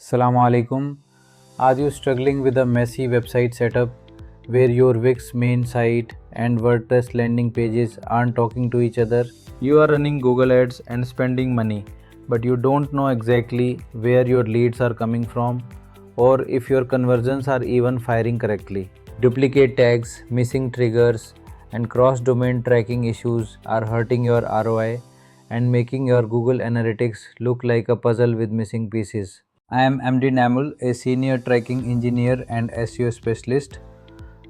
Assalamu alaikum. Are you struggling with a messy website setup where your Wix main site and WordPress landing pages aren't talking to each other? You are running Google Ads and spending money, but you don't know exactly where your leads are coming from or if your conversions are even firing correctly. Duplicate tags, missing triggers, and cross-domain tracking issues are hurting your ROI and making your Google Analytics look like a puzzle with missing pieces. I am MD Niamul, a senior tracking engineer and SEO specialist.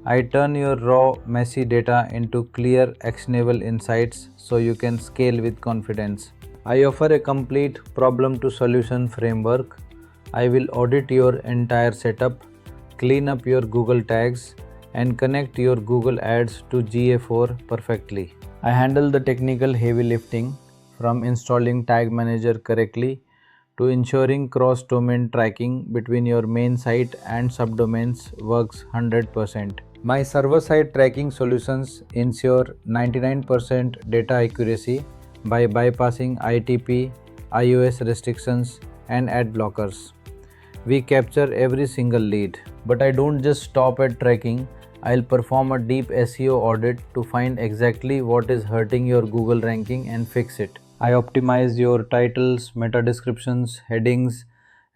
I turn your raw, messy data into clear, actionable insights so you can scale with confidence. I offer a complete problem to solution framework. I will audit your entire setup, clean up your Google tags, and connect your Google Ads to GA4 perfectly. I handle the technical heavy lifting from installing Tag Manager correctly to ensuring cross-domain tracking between your main site and subdomains works 100%. My server-side tracking solutions ensure 99% data accuracy by bypassing ITP, iOS restrictions, and ad blockers. We capture every single lead. But I don't just stop at tracking. I'll perform a deep SEO audit to find exactly what is hurting your Google ranking and fix it. I optimize your titles, meta descriptions, headings,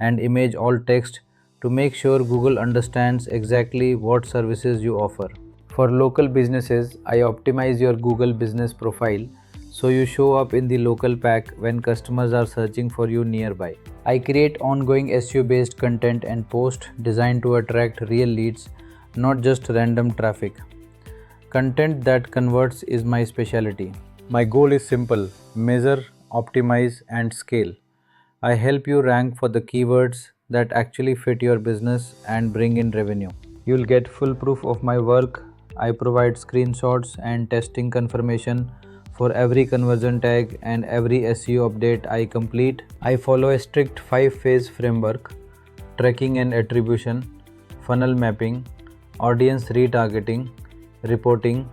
and image alt text to make sure Google understands exactly what services you offer. For local businesses, I optimize your Google business profile so you show up in the local pack when customers are searching for you nearby. I create ongoing SEO based content and posts designed to attract real leads, not just random traffic. Content that converts is my specialty. My goal is simple: measure, optimize, and scale. I help you rank for the keywords that actually fit your business and bring in revenue. You'll get full proof of my work. I provide screenshots and testing confirmation for every conversion tag and every SEO update I complete. I follow a strict 5-phase framework: tracking and attribution, funnel mapping, audience retargeting, reporting,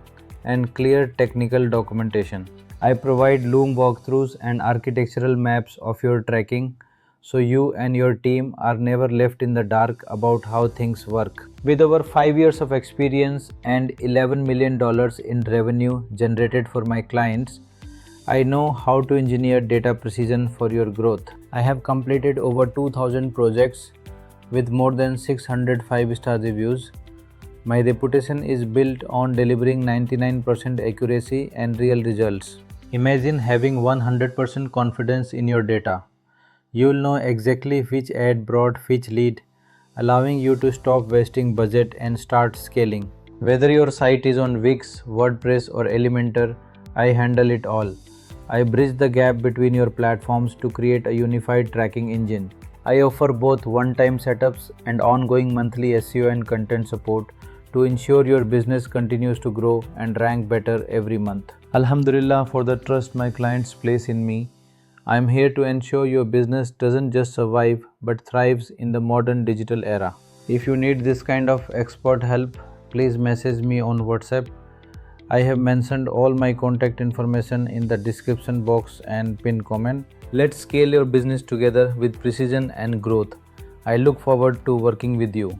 and clear technical documentation. I provide Loom walkthroughs and architectural maps of your tracking so you and your team are never left in the dark about how things work. With over 5 years of experience and $11 million in revenue generated for my clients, I know how to engineer data precision for your growth. I have completed over 2,000 projects with more than 600 5-star reviews. My reputation is built on delivering 99% accuracy and real results. Imagine having 100% confidence in your data. You'll know exactly which ad brought which lead, allowing you to stop wasting budget and start scaling. Whether your site is on Wix, WordPress, or Elementor, I handle it all. I bridge the gap between your platforms to create a unified tracking engine. I offer both one-time setups and ongoing monthly SEO and content support to ensure your business continues to grow and rank better every month. Alhamdulillah for the trust my clients place in me. I am here to ensure your business doesn't just survive but thrives in the modern digital era. If you need this kind of expert help, please message me on WhatsApp. I have mentioned all my contact information in the description box and pinned comment. Let's scale your business together with precision and growth. I look forward to working with you.